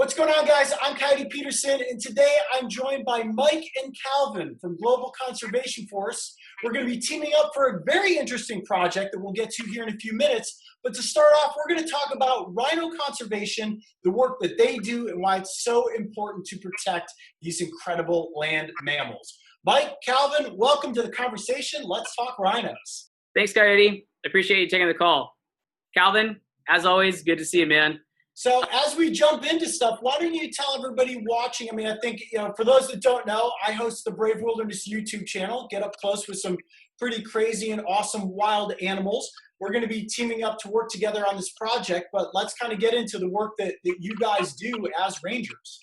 What's going on, guys? I'm Coyote Peterson, and today I'm joined by Mike and Calvin from Global Conservation Force. We're going to be teaming up for a very interesting project that we'll get to here in a few minutes. But to start off, we're going to talk about Rhino Conservation, the work that they do, and why it's so important to protect these incredible land mammals. Mike, Calvin, welcome to the conversation. Let's talk rhinos. Thanks, Coyote. I appreciate you taking the call. Calvin, as always, good to see you, man. So as we jump into stuff, why don't you tell everybody watching, I think, for those that don't know, I host the Brave Wilderness YouTube channel, get up close with some pretty crazy and awesome wild animals. We're going to be teaming up to work together on this project, but let's kind of get into the work that you guys do as rangers.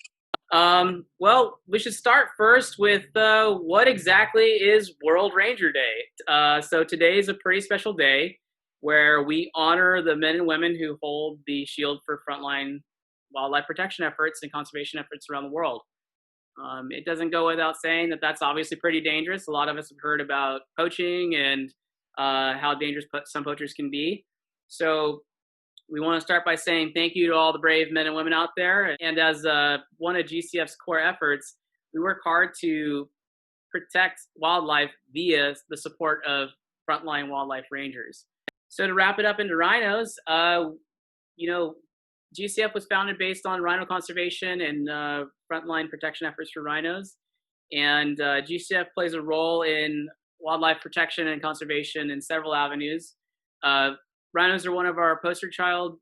Well, we should start first with what exactly is World Ranger Day. So today is a pretty special day where we honor the men and women who hold the shield for frontline wildlife protection efforts and conservation efforts around the world. It doesn't go without saying that that's obviously pretty dangerous. A lot of us have heard about poaching and how dangerous some poachers can be. So we want to start by saying thank you to all the brave men and women out there. And as one of GCF's core efforts, we work hard to protect wildlife via the support of frontline wildlife rangers. So to wrap it up into rhinos, GCF was founded based on rhino conservation and frontline protection efforts for rhinos. And GCF plays a role in wildlife protection and conservation in several avenues. Rhinos are one of our poster child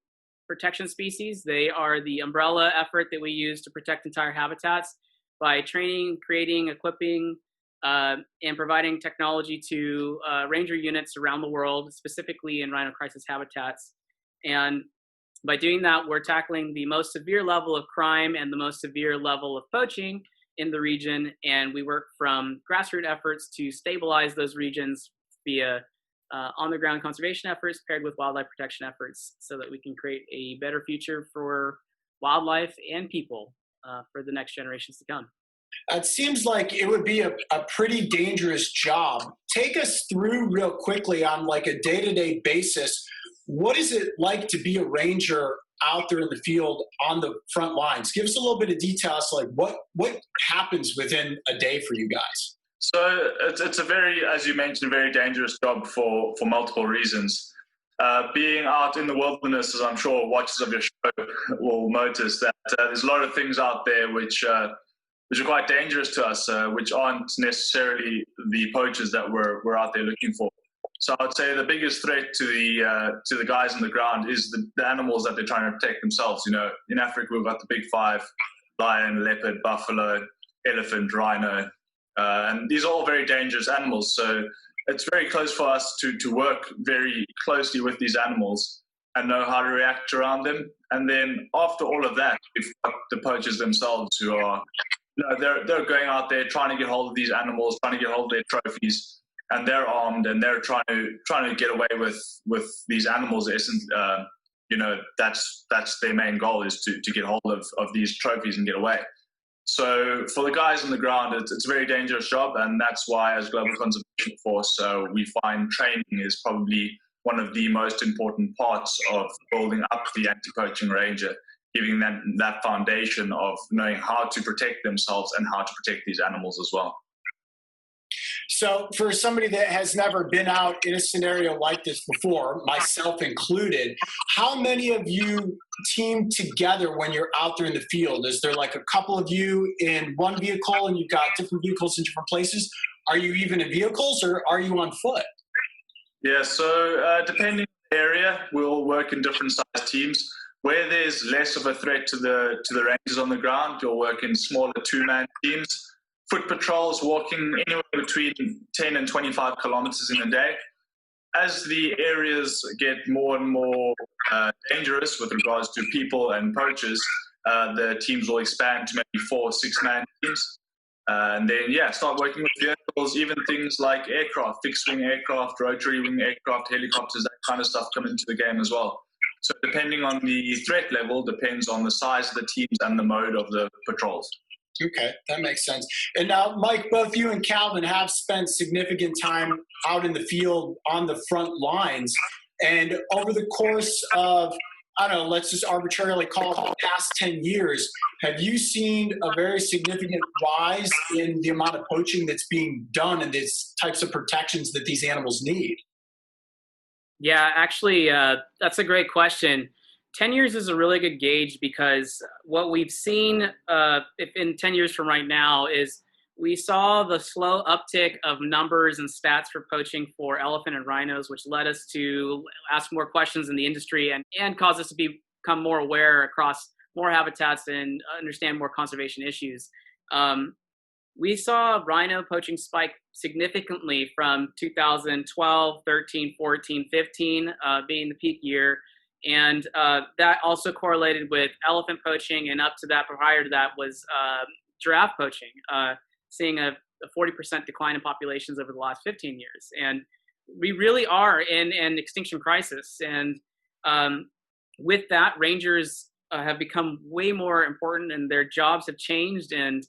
protection species. They are the umbrella effort that we use to protect entire habitats by training, creating, equipping, and providing technology to ranger units around the world, specifically in rhino crisis habitats. And by doing that, we're tackling the most severe level of crime and the most severe level of poaching in the region. And we work from grassroots efforts to stabilize those regions via on-the-ground conservation efforts paired with wildlife protection efforts so that we can create a better future for wildlife and people for the next generations to come. It seems like it would be a pretty dangerous job. Take us through real quickly on like a day-to-day basis. What is it like to be a ranger out there in the field on the front lines? Give us a little bit of details, like what happens within a day for you guys. So it's a very, as you mentioned, a very dangerous job for multiple reasons. Being out in the wilderness, as I'm sure watchers of your show will notice, that there's a lot of things out there which are quite dangerous to us, which aren't necessarily the poachers that we're out there looking for. So I would say the biggest threat to the guys on the ground is the animals that they're trying to protect themselves. In Africa, we've got the big five: lion, leopard, buffalo, elephant, rhino. And these are all very dangerous animals. So it's very close for us to work very closely with these animals and know how to react around them. And then after all of that, we've got the poachers themselves who are, they're going out there trying to get hold of these animals, trying to get hold of their trophies, and they're armed and they're trying to get away with these animals. That's their main goal, is to get hold of these trophies and get away. So for the guys on the ground, it's a very dangerous job, and that's why as Global Conservation Force, we find training is probably one of the most important parts of building up the anti-poaching ranger, giving them that foundation of knowing how to protect themselves and how to protect these animals as well. So for somebody that has never been out in a scenario like this before, myself included, how many of you team together when you're out there in the field? Is there like a couple of you in one vehicle and you've got different vehicles in different places? Are you even in vehicles or are you on foot? Yeah, so depending on the area, we'll work in different size teams. Where there's less of a threat to the rangers on the ground, you'll work in smaller two-man teams. Foot patrols, walking anywhere between 10 and 25 kilometers in a day. As the areas get more and more dangerous with regards to people and poachers, the teams will expand to maybe 4 or 6-man teams. And then, start working with vehicles, even things like aircraft, fixed-wing aircraft, rotary-wing aircraft, helicopters, that kind of stuff come into the game as well. So depending on the threat level, depends on the size of the teams and the mode of the patrols. Okay, that makes sense. And now, Mike, both you and Calvin have spent significant time out in the field on the front lines. And over the course of I don't know, let's just arbitrarily call it the past 10 years, have you seen a very significant rise in the amount of poaching that's being done and these types of protections that these animals need? Yeah, actually, that's a great question. 10 years is a really good gauge because what we've seen if in 10 years from right now is we saw the slow uptick of numbers and stats for poaching for elephant and rhinos, which led us to ask more questions in the industry and caused us to become more aware across more habitats and understand more conservation issues. We saw rhino poaching spike significantly from 2012, 13, 14, 15 being the peak year. And that also correlated with elephant poaching, and up to that, prior to that, was giraffe poaching, seeing a 40% decline in populations over the last 15 years. And we really are in an extinction crisis. And with that, rangers have become way more important, and their jobs have changed, and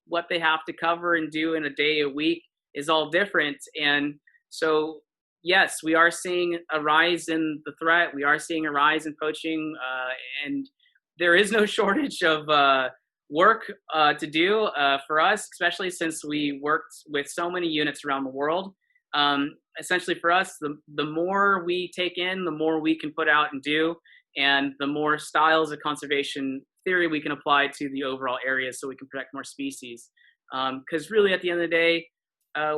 what they have to cover and do in a day, a week is all different. And so, yes, we are seeing a rise in the threat. We are seeing a rise in poaching, and there is no shortage of work to do for us, especially since we worked with so many units around the world. Essentially for us, the more we take in, the more we can put out and do, and the more styles of conservation theory we can apply to the overall area so we can protect more species. Because really at the end of the day,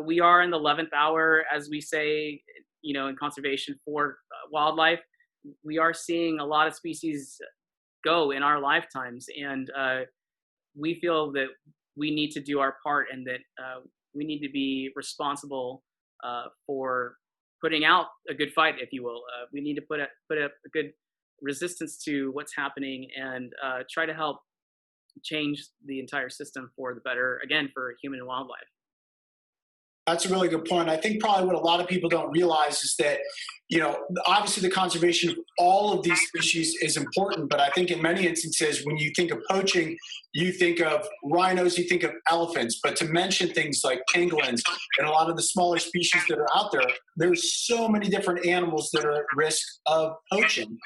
we are in the 11th hour, as we say, in conservation for wildlife. We are seeing a lot of species go in our lifetimes, and we feel that we need to do our part, and that we need to be responsible for putting out a good fight, if you will. We need to put up a good resistance to what's happening, and try to help change the entire system for the better, again, for human and wildlife. That's a really good point. I think probably what a lot of people don't realize is that, obviously the conservation of all of these species is important, but I think in many instances, when you think of poaching, you think of rhinos, you think of elephants, but to mention things like pangolins and a lot of the smaller species that are out there, there's so many different animals that are at risk of poaching.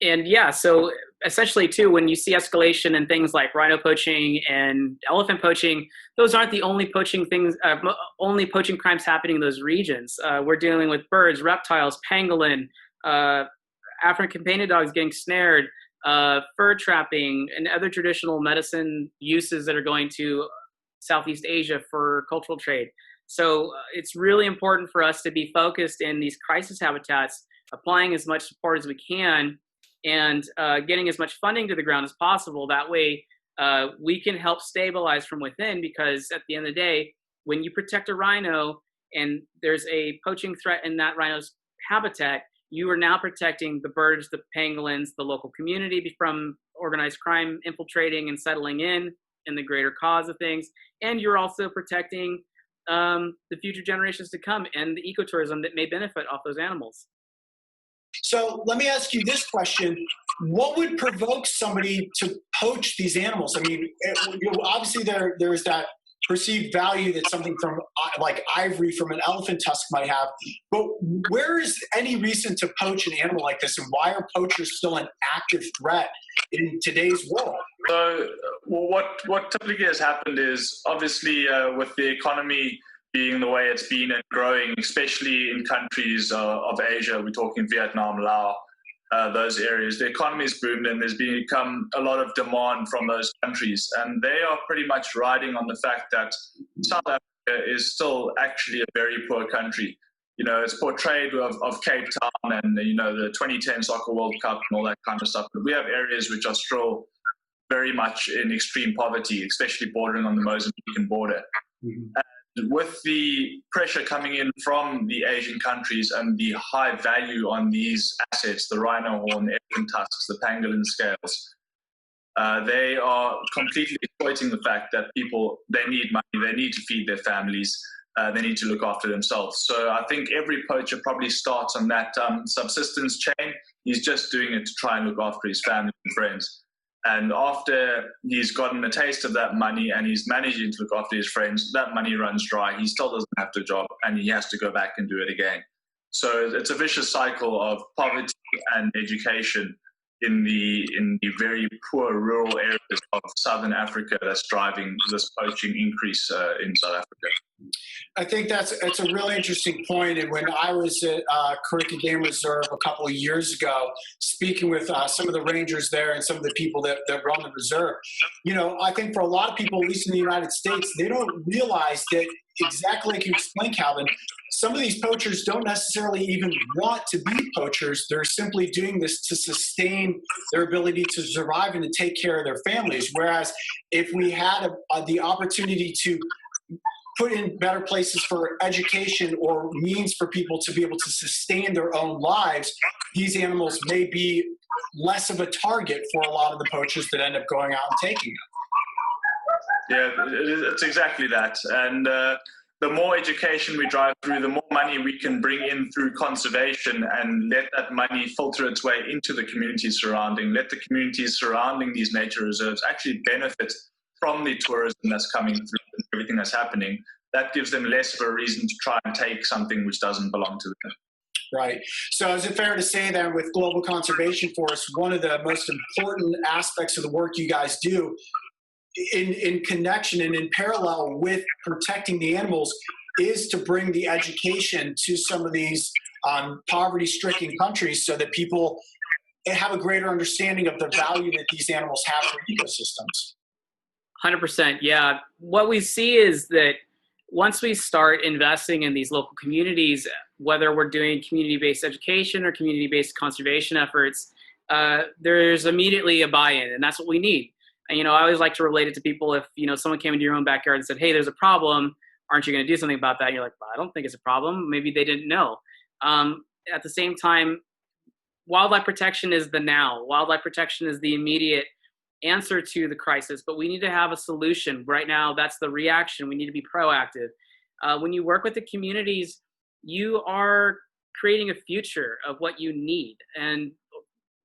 And yeah, so essentially too, when you see escalation in things like rhino poaching and elephant poaching, those aren't the only poaching crimes happening in those regions. We're dealing with birds, reptiles, pangolin, African painted dogs getting snared, fur trapping, and other traditional medicine uses that are going to Southeast Asia for cultural trade. So it's really important for us to be focused in these crisis habitats, applying as much support as we can, and getting as much funding to the ground as possible. That way, we can help stabilize from within, because at the end of the day, when you protect a rhino and there's a poaching threat in that rhino's habitat, you are now protecting the birds, the pangolins, the local community from organized crime infiltrating and settling in the greater cause of things. And you're also protecting the future generations to come and the ecotourism that may benefit off those animals. So let me ask you this question. What would provoke somebody to poach these animals? I mean, obviously there's that perceived value that something from like ivory from an elephant tusk might have, but where is any reason to poach an animal like this, and why are poachers still an active threat in today's world? So what typically has happened is, obviously with the economy being the way it's been and growing, especially in countries of Asia, we're talking Vietnam, Laos, those areas, the economy's boomed and there's become a lot of demand from those countries. And they are pretty much riding on the fact that South Africa is still actually a very poor country. It's portrayed of Cape Town and, the 2010 Soccer World Cup and all that kind of stuff. But we have areas which are still very much in extreme poverty, especially bordering on the Mozambican border. Mm-hmm. With the pressure coming in from the Asian countries and the high value on these assets, the rhino horn, elephant tusks, the pangolin scales, they are completely exploiting the fact that they need money, they need to feed their families, they need to look after themselves. So I think every poacher probably starts on that subsistence chain. He's just doing it to try and look after his family and friends. And after he's gotten a taste of that money and he's managing to look after his friends, that money runs dry. He still doesn't have a job and he has to go back and do it again. So it's a vicious cycle of poverty and education in the very poor rural areas of southern Africa that's driving this poaching increase in South Africa. I think that's a really interesting point. And when I was at Kariega Game Reserve a couple of years ago, speaking with some of the rangers there and some of the people that run the reserve, I think for a lot of people, at least in the United States, they don't realize that exactly like you explained, Calvin, some of these poachers don't necessarily even want to be poachers. They're simply doing this to sustain their ability to survive and to take care of their families. Whereas if we had the opportunity to put in better places for education or means for people to be able to sustain their own lives, these animals may be less of a target for a lot of the poachers that end up going out and taking them. Yeah, it's exactly that. And the more education we drive through, the more money we can bring in through conservation and let that money filter its way into the communities surrounding, let the communities surrounding these nature reserves actually benefit from the tourism that's coming through and everything that's happening. That gives them less of a reason to try and take something which doesn't belong to them. Right. So is it fair to say that with Global Conservation Force, one of the most important aspects of the work you guys do in connection and in parallel with protecting the animals is to bring the education to some of these poverty-stricken countries so that people have a greater understanding of the value that these animals have for ecosystems? 100%. Yeah. What we see is that once we start investing in these local communities, whether we're doing community-based education or community-based conservation efforts, there's immediately a buy-in, and that's what we need. And, I always like to relate it to people. If, someone came into your own backyard and said, hey, there's a problem, aren't you going to do something about that? And you're like, well, I don't think it's a problem. Maybe they didn't know. At the same time, wildlife protection is the now. Wildlife protection is the immediate answer to the crisis, but we need to have a solution. Right now, that's the reaction. We need to be proactive. When you work with the communities, you are creating a future of what you need. And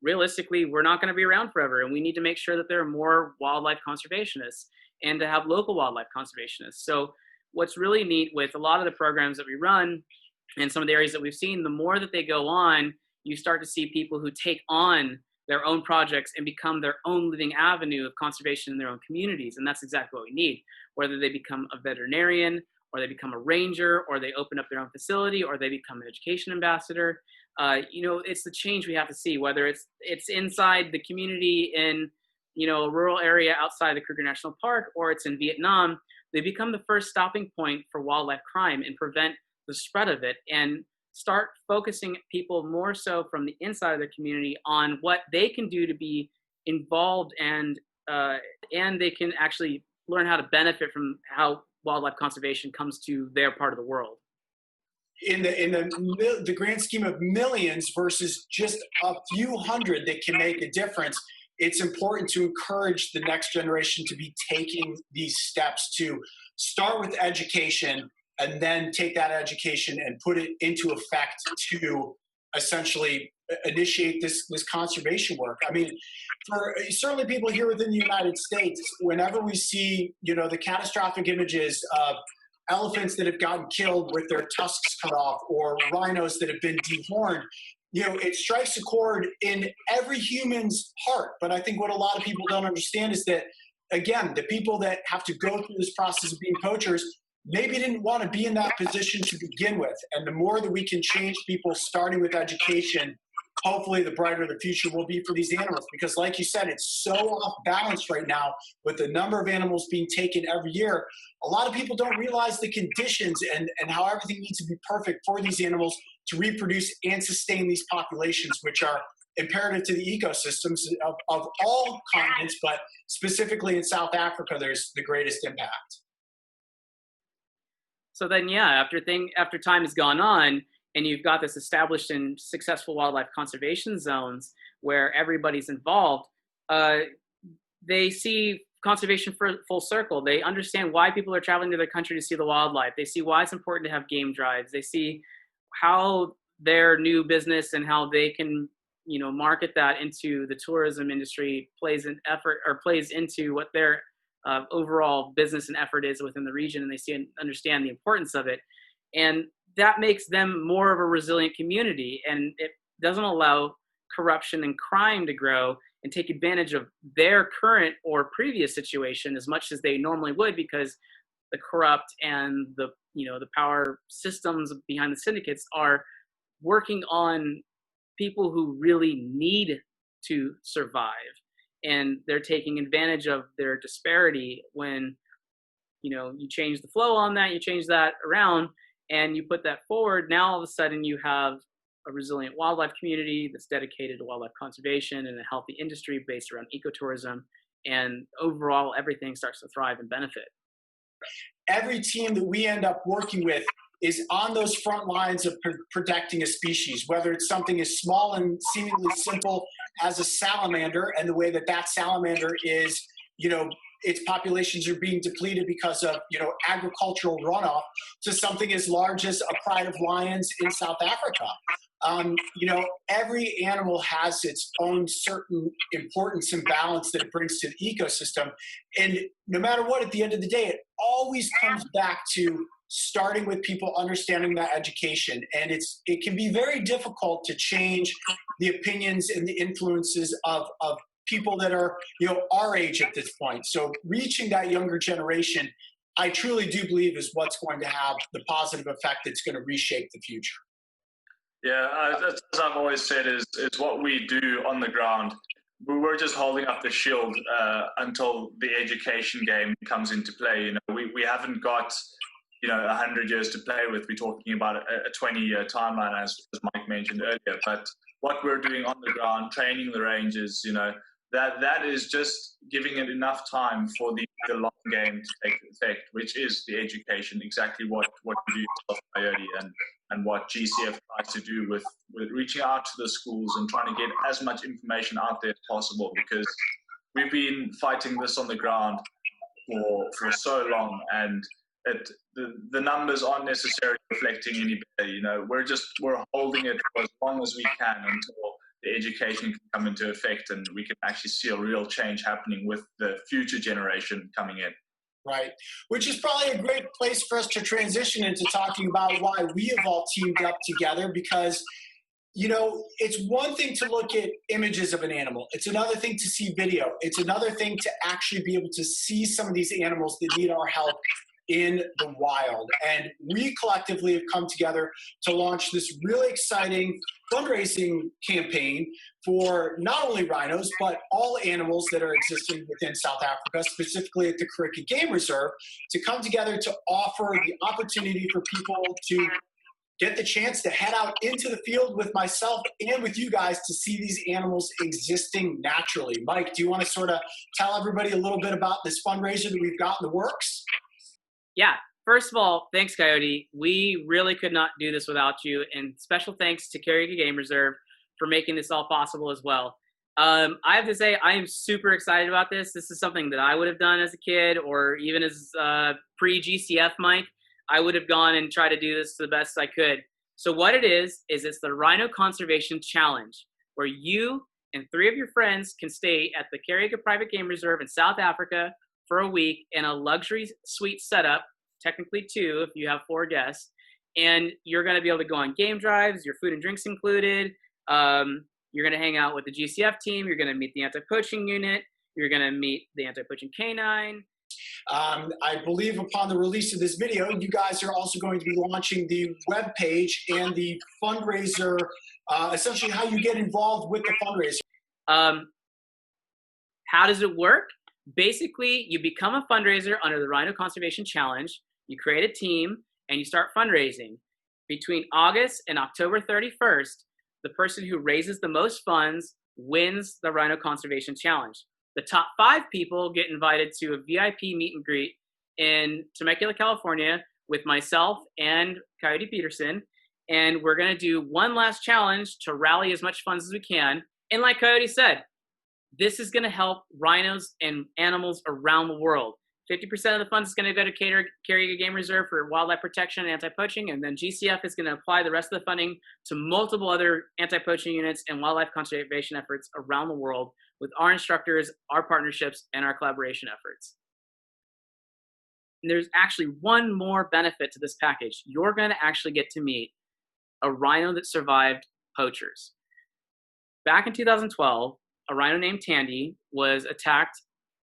realistically, we're not going to be around forever, and we need to make sure that there are more wildlife conservationists and to have local wildlife conservationists. So what's really neat with a lot of the programs that we run and some of the areas that we've seen, the more that they go on, you start to see people who take on their own projects and become their own living avenue of conservation in their own communities. And that's exactly what we need, whether they become a veterinarian or they become a ranger or they open up their own facility or they become an education ambassador. It's the change we have to see, whether it's inside the community in, a rural area outside the Kruger National Park, or it's in Vietnam. They become the first stopping point for wildlife crime and prevent the spread of it, and start focusing people more so from the inside of the community on what they can do to be involved, and they can actually learn how to benefit from how wildlife conservation comes to their part of the world. In the grand scheme of millions versus just a few hundred that can make a difference, it's important to encourage the next generation to be taking these steps to start with education and then take that education and put it into effect to essentially initiate this conservation work. I mean, for certainly people here within the United States, whenever we see, the catastrophic images of elephants that have gotten killed with their tusks cut off, or rhinos that have been dehorned, it strikes a chord in every human's heart. But I think what a lot of people don't understand is that, again, the people that have to go through this process of being poachers maybe didn't want to be in that position to begin with. And the more that we can change people, starting with education, hopefully the brighter the future will be for these animals. Because like you said, it's so off balance right now with the number of animals being taken every year. A lot of people don't realize the conditions and how everything needs to be perfect for these animals to reproduce and sustain these populations, which are imperative to the ecosystems of all continents, but specifically in South Africa, there's the greatest impact. So then, after time has gone on, and you've got this established and successful wildlife conservation zones where everybody's involved, they see conservation for full circle. They understand why people are traveling to their country to see the wildlife. They see why it's important to have game drives. They see how their new business and how they can, market that into the tourism industry plays into what their overall business and effort is within the region, and they see and understand the importance of it. And that makes them more of a resilient community, and it doesn't allow corruption and crime to grow and take advantage of their current or previous situation as much as they normally would, because the corrupt and the power systems behind the syndicates are working on people who really need to survive, and they're taking advantage of their disparity. When you change the flow on that, you change that around, and you put that forward, now all of a sudden you have a resilient wildlife community that's dedicated to wildlife conservation and a healthy industry based around ecotourism, and overall everything starts to thrive and benefit. Every team that we end up working with is on those front lines of protecting a species, whether it's something as small and seemingly simple as a salamander, and the way that salamander is, its populations are being depleted because of, agricultural runoff, to something as large as a pride of lions in South Africa. Every animal has its own certain importance and balance that it brings to the ecosystem. And no matter what, at the end of the day, it always comes back to starting with people understanding that education. And it can be very difficult to change the opinions and the influences of people that are, our age at this point. So reaching that younger generation, I truly do believe, is what's going to have the positive effect that's going to reshape the future. Yeah, as I've always said, is what we do on the ground. We're just holding up the shield until the education game comes into play. We haven't got 100 years to play with. We're talking about a 20-year timeline, as Mike mentioned earlier. But what we're doing on the ground, training the rangers, that is just giving it enough time for the long game to take effect, which is the education, exactly what we do at Coyote, and what GCF tries to do with reaching out to the schools and trying to get as much information out there as possible, because we've been fighting this on the ground for so long, and the numbers aren't necessarily reflecting any better. We're holding it for as long as we can until the education can come into effect and we can actually see a real change happening with the future generation coming in. Right, which is probably a great place for us to transition into talking about why we have all teamed up together, because it's one thing to look at images of an animal. It's another thing to see video. It's another thing to actually be able to see some of these animals that need our help in the wild. And we collectively have come together to launch this really exciting fundraising campaign for not only rhinos, but all animals that are existing within South Africa, specifically at the Kariega Game Reserve, to come together to offer the opportunity for people to get the chance to head out into the field with myself and with you guys to see these animals existing naturally. Mike, do you want to sort of tell everybody a little bit about this fundraiser that we've got in the works? Yeah, first of all, thanks, Coyote. We really could not do this without you, and special thanks to Kariega Game Reserve for making this all possible as well. I have to say, I am super excited about this. This is something that I would have done as a kid, or even as pre-GCF Mike. I would have gone and tried to do this to the best I could. So what it is it's the Rhino Conservation Challenge, where you and 3 of your friends can stay at the Kariega Private Game Reserve in South Africa for a week in a luxury suite setup, technically 2 if you have 4 guests, and you're going to be able to go on game drives, your food and drinks included. You're going to hang out with the GCF team. You're going to meet the anti-poaching unit. You're going to meet the anti-poaching canine. I believe upon the release of this video, you guys are also going to be launching the webpage and the fundraiser, essentially how you get involved with the fundraiser. How does it work? Basically, you become a fundraiser under the Rhino Conservation Challenge. You create a team and you start fundraising. Between August and October 31st, the person who raises the most funds wins the Rhino Conservation Challenge. The top 5 people get invited to a VIP meet and greet in Temecula, California with myself and Coyote Peterson. And we're going to do one last challenge to rally as much funds as we can. And like Coyote said, this is going to help rhinos and animals around the world. 50% of the funds is going to go to Kariega Game Reserve for wildlife protection and anti-poaching, and then GCF is going to apply the rest of the funding to multiple other anti-poaching units and wildlife conservation efforts around the world with our instructors, our partnerships, and our collaboration efforts. there's actually one more benefit to this package. You're going to actually get to meet a rhino that survived poachers. Back in 2012, a rhino named Tandy was attacked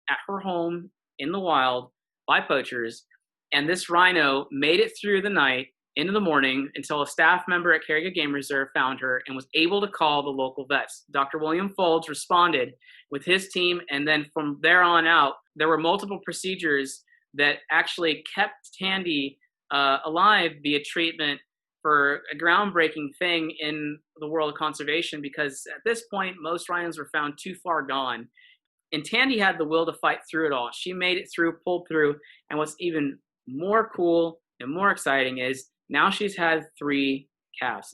at her home in the wild by poachers, and this rhino made it through the night into the morning until a staff member at Kariega Game Reserve found her and was able to call the local vets. Dr. William Folds responded with his team, and then from there on out, there were multiple procedures that actually kept Tandy alive via treatment for a groundbreaking thing in the world of conservation, because at this point, most rhinos were found too far gone. And Tandy had the will to fight through it all. She made it through, pulled through, and what's even more cool and more exciting is now she's had 3 calves.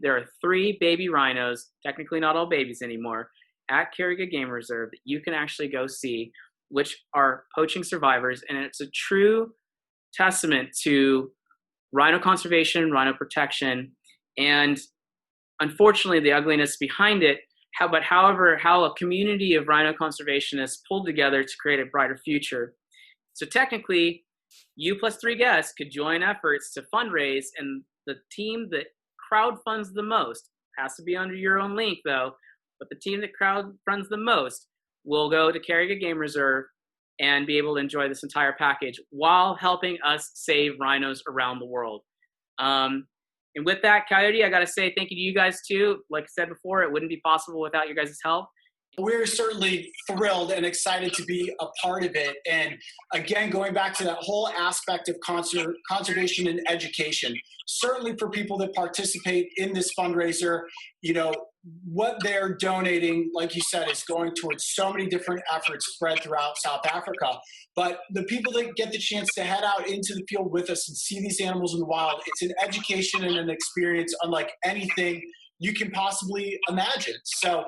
There are 3 baby rhinos, technically not all babies anymore, at Kariega Game Reserve that you can actually go see, which are poaching survivors. And it's a true testament to rhino conservation, rhino protection, and unfortunately the ugliness behind it. How a community of rhino conservationists pulled together to create a brighter future. So technically, you plus 3 guests could join efforts to fundraise, and the team that crowdfunds the most has to be under your own link though, but the team that crowdfunds the most will go to Kariega Game Reserve and be able to enjoy this entire package while helping us save rhinos around the world. And with that, Coyote, I got to say thank you to you guys too. Like I said before, it wouldn't be possible without your guys' help. We're certainly thrilled and excited to be a part of it. And again, going back to that whole aspect of conservation and education, certainly for people that participate in this fundraiser, you know, what they're donating, like you said, is going towards so many different efforts spread throughout South Africa. But the people that get the chance to head out into the field with us and see these animals in the wild, it's an education and an experience unlike anything you can possibly imagine. So,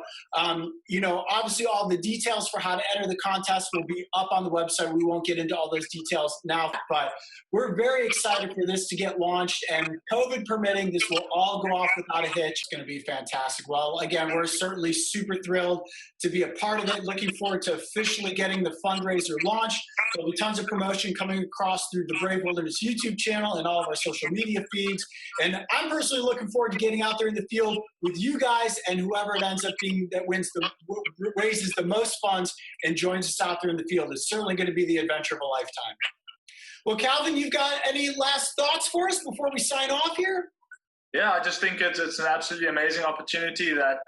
you know, obviously all the details for how to enter the contest will be up on the website. We won't get into all those details now, but we're very excited for this to get launched, and COVID permitting, this will all go off without a hitch. It's gonna be fantastic. Well, again, we're certainly super thrilled to be a part of it. Looking forward to officially getting the fundraiser launched. There'll be tons of promotion coming across through the Brave Wilderness YouTube channel and all of our social media feeds. And I'm personally looking forward to getting out there in the field with you guys, and whoever it ends up being that raises the most funds and joins us out there in the field. It's certainly going to be the adventure of a lifetime. Well, Calvin, you've got any last thoughts for us before we sign off here? Yeah, I just think it's an absolutely amazing opportunity that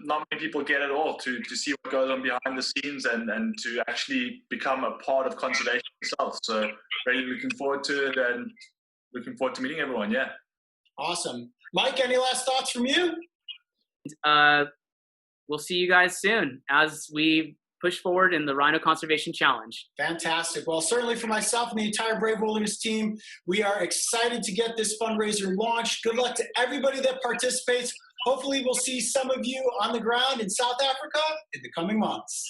not many people get at all, to see what goes on behind the scenes and to actually become a part of conservation itself. So really looking forward to it and looking forward to meeting everyone. Yeah. Awesome. Mike, any last thoughts from you? We'll see you guys soon as we push forward in the Rhino Conservation Challenge. Fantastic. Well, certainly for myself and the entire Brave Wilderness team, we are excited to get this fundraiser launched. Good luck to everybody that participates. Hopefully we'll see some of you on the ground in South Africa in the coming months.